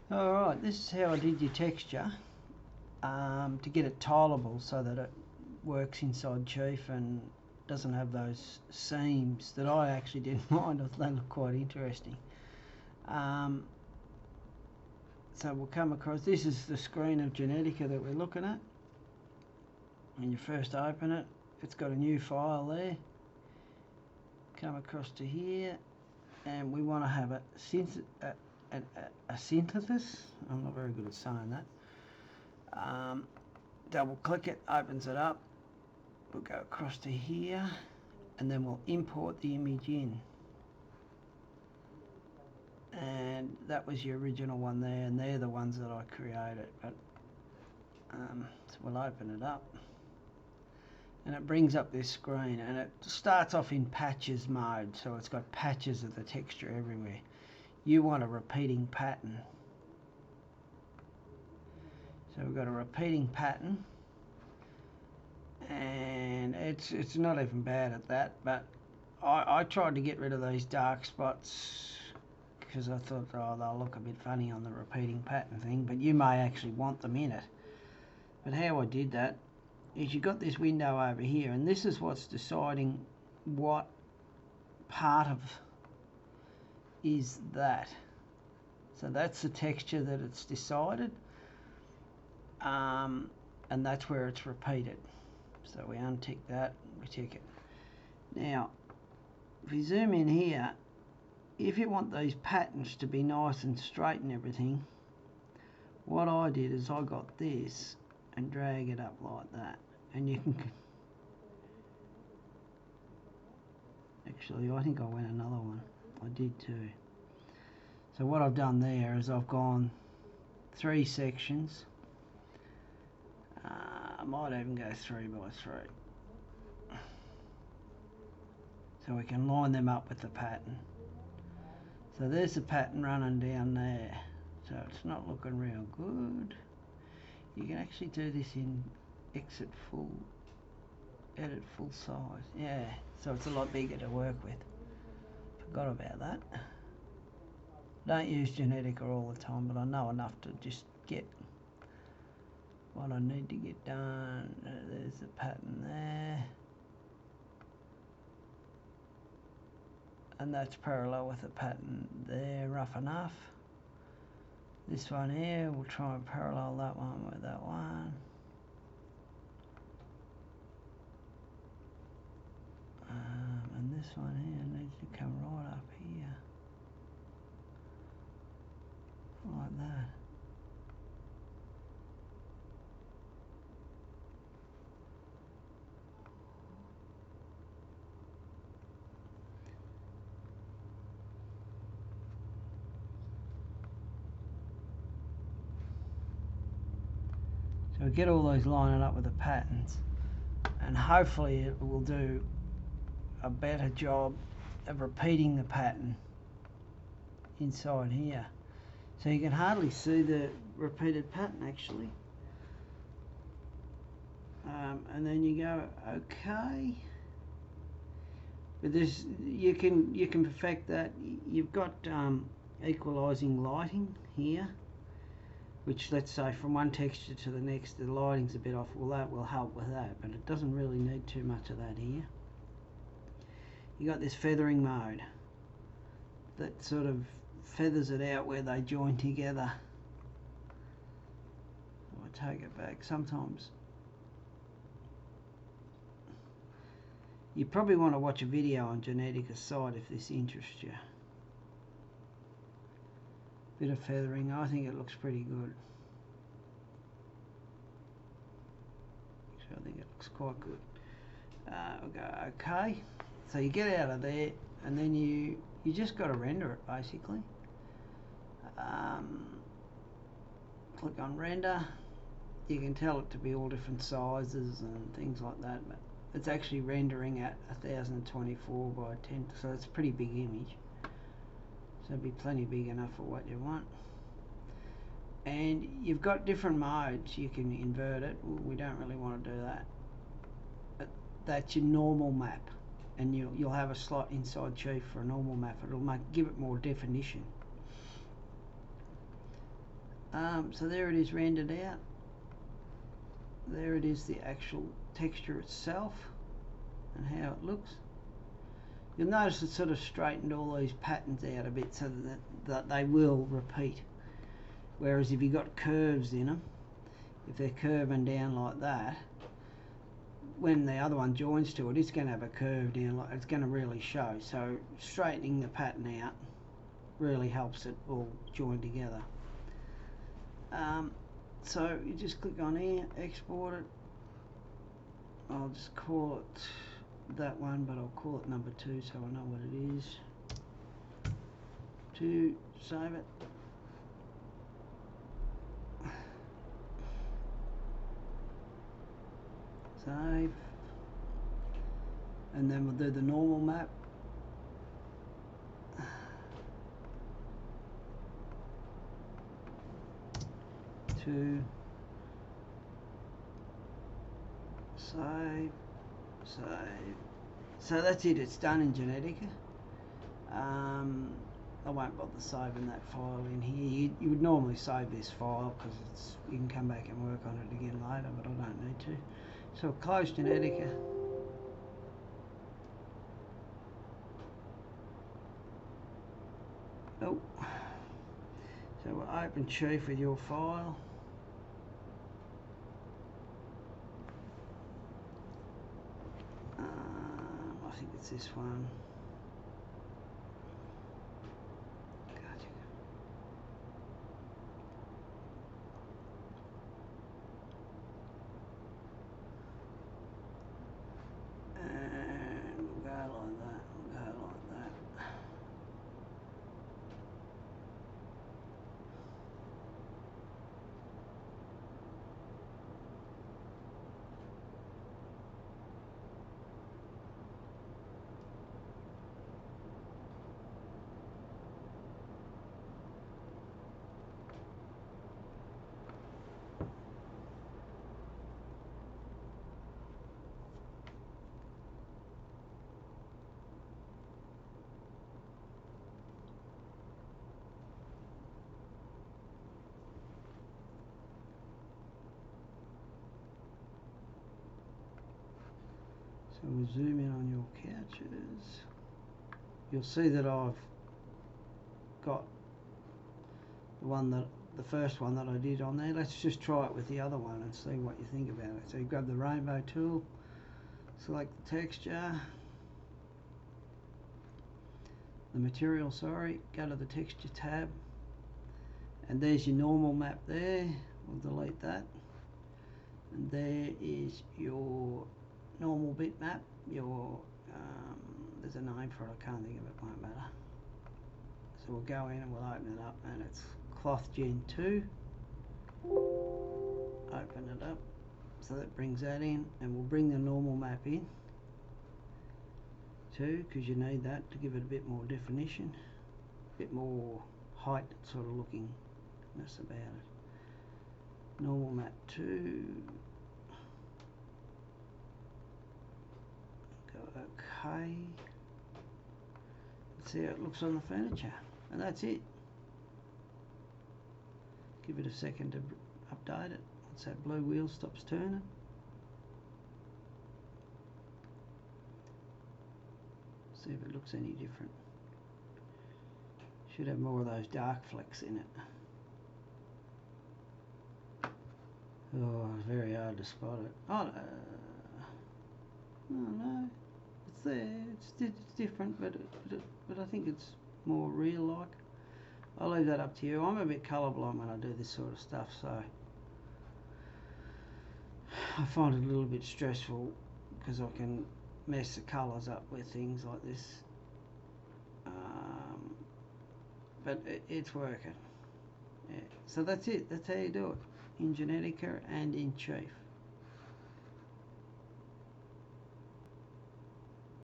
Alright, this is how I did your texture to get it tilable so that it works inside Chief and doesn't have those seams that I actually didn't mind. They look quite interesting. So we'll come across, this is the screen of Genetica that we're looking at. When you first open it, it's got a new file there. Come across to here, and we want to have a synthesis. I'm not very good at saying that. Double click it, opens it up. We'll go across to here, and then we'll import the image in. And that was your original one there, and they're the ones that I created. But so we'll open it up, and it brings up this screen, and it starts off in patches mode, so it's got patches of the texture everywhere. You want a repeating pattern, so we've got a repeating pattern, and it's not even bad at that. But I tried to get rid of these dark spots because I thought, oh, they'll look a bit funny on the repeating pattern thing, but you may actually want them in it. But how I did that is you got this window over here, and this is what's deciding what part of is that. So that's the texture that it's decided, and that's where it's repeated. So we untick that, we tick it. Now, if we zoom in here, if you want these patterns to be nice and straight and everything, what I did is I got this and drag it up like that, and you can actually, I think I went another one. I did too. So what I've done there is I've gone 3 sections. I might even go 3 by 3, so we can line them up with the pattern. So there's the pattern running down there. So it's not looking real good. You can actually do this in edit full size. Yeah, so it's a lot bigger to work with. Forgot about that. Don't use Genetica all the time, but I know enough to just get what I need to get done. There's the pattern there. And that's parallel with the pattern there, rough enough. This one here, we'll try and parallel that one with that one. And this one here needs to come right up here, like that. So get all those lining up with the patterns, and hopefully it will do a better job of repeating the pattern inside here. So you can hardly see the repeated pattern actually. And then you go okay. But this, you can perfect that. You've got equalizing lighting here, which, let's say, from one texture to the next, the lighting's a bit off. Well, that will help with that, but it doesn't really need too much of that here. You got this feathering mode that sort of feathers it out where they join together. I take it back. Sometimes you probably want to watch a video on Genetica's site if this interests you. Bit of feathering, I think it looks pretty good. Actually, I think it looks quite good. We'll go okay. So you get out of there, and then you just got to render it basically. Click on render. You can tell it to be all different sizes and things like that, but it's actually rendering at 1024 by 10, so it's a pretty big image. So it'll be plenty big enough for what you want. And you've got different modes. You can invert it. We don't really want to do that. But that's your normal map, and you'll have a slot inside Chief for a normal map. It'll give it more definition. So there it is rendered out. There it is, the actual texture itself and how it looks. You'll notice it sort of straightened all these patterns out a bit so that they will repeat. Whereas if you've got curves in them, if they're curving down like that, when the other one joins to it, it's going to have a curve down, like it's going to really show. So straightening the pattern out really helps it all join together. So you just click on here, export it. I'll just call it that one, but I'll call it number 2 so I know what it is. To save it. Save. And then we'll do the normal map. To save. So that's it, it's done in Genetica. I won't bother saving that file in here. You would normally save this file because you can come back and work on it again later, but I don't need to. So we'll close Genetica. Oh. So we'll open Chief with your file. I think it's this one. Gotcha. And we'll go like that, we'll go like that. So we'll zoom in on your couches. You'll see that I've got the first one that I did on there. Let's just try it with the other one and see what you think about it. So you grab the rainbow tool, select the texture, the material, sorry, go to the texture tab, and there's your normal map there. We'll delete that. And there is your normal bitmap, your there's a name for it, I can't think of it, won't matter. So we'll go in and we'll open it up, and it's Cloth Gen 2. Open it up, so that brings that in, and we'll bring the normal map in too, because you need that to give it a bit more definition, a bit more height sort of lookingness about it. Normal map 2. Okay, let's see how it looks on the furniture, and that's it. Give it a second to update it. Once that blue wheel stops turning. See if it looks any different. Should have more of those dark flecks in it. Oh, it's very hard to spot it. Oh no, it's there. It's different, but I think it's more real-like. I'll leave that up to you. I'm a bit colourblind when I do this sort of stuff, so I find it a little bit stressful because I can mess the colours up with things like this. But it's working. Yeah. So that's it. That's how you do it in Genetica and in Chief.